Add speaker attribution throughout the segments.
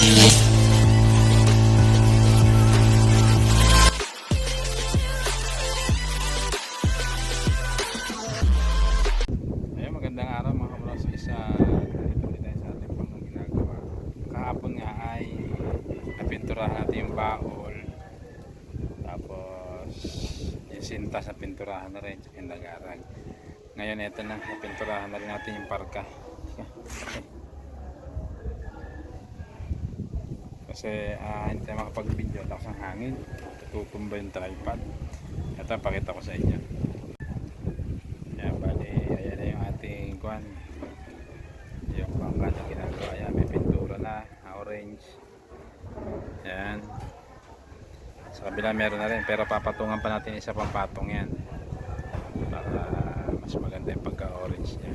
Speaker 1: Ayun, magandang araw mga kabrosis. Dito tayo sa ating pang ginagawa. Kahapon nga ay napinturahan natin yung baol. Tapos yung sinta sa pinturahan na rin, yung nag-aaral. Ngayon ito na, napinturahan na rin natin yung parka. Kasi hindi tayo makapag-video, lakas ng hangin, tutumba yung tripod. Ito, pakita ko sa inyo. Yan, bali, ayan na yung ating kwan, yung bangka na ginagawa. Ayan, may pintura na, orange. Yan, sa kabila meron na rin, pero papatungan pa natin isa pang patong yan para mas maganda yung pagka orange nya.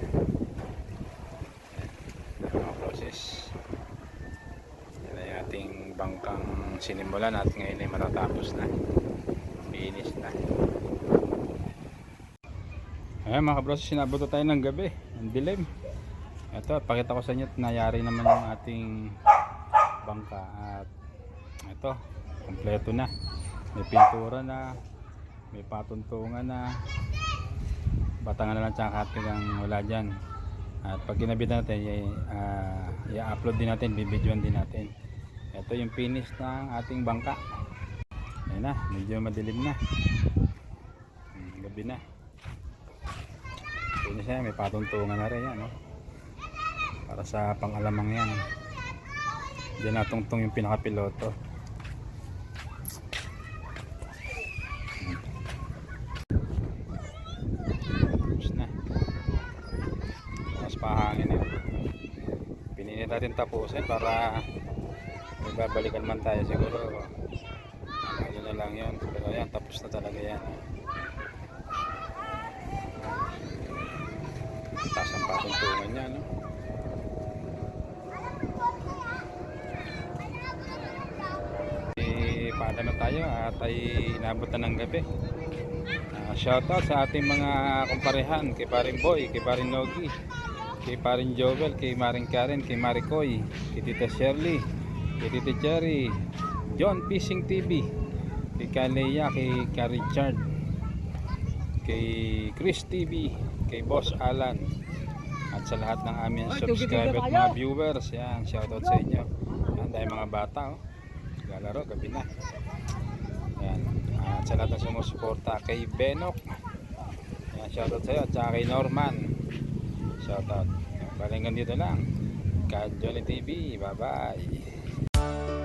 Speaker 1: Yan mga process. Yan ay ating bangkang sinimulan at ngayon ay matatapos na, finish na. Ayan mga kabrosis, sinabot tayo ng gabi, ang dilim. Ito, pakita ko sa inyo, nayari naman yung ating bangka at ito, kompleto na. May pintura na, may patuntungan na, batangan na lang tsaka kating wala dyan. At pag ginabit natin, i-upload din natin, bibidyoan din natin. Ito yung finish ng ating bangka. Ayan na, medyo madilim na, gabi na. Finish na, may patuntungan na rin yan, no? Para sa pang-alamang yan. Diyan natungtong yung pinakapiloto. Tapos na. Mas pahangin na. Pinili natin tapusin para magbabalikan man tayo siguro. Ano na lang yun. Pero yan, tapos na talaga yan. Taas ang patuntungan niya, no? Paano na tayo at ay inabot na ng gabi. Shoutout sa ating mga kumparehan, kay Paring Boy, kay Paring Nogi, kay Paring Jovel, kay Maring Karen, kay Maricoy, kay Tita Shirley, kay Tita Cherry, John Fishing TV, kay Kalea, kay Richard, kay Chris TV, kay Boss Alan, at sa lahat ng aming subscriber at mga viewers. Yan, shoutout sa inyo. Yan, dahil mga bata, oh, lalaro, gabi na. Yan, at sa lahat ng sumusuporta kay Benok, yan, shoutout sa iyo, at saka kay Norman, shoutout. Balingan dito lang, Kadjoli TV, bye bye.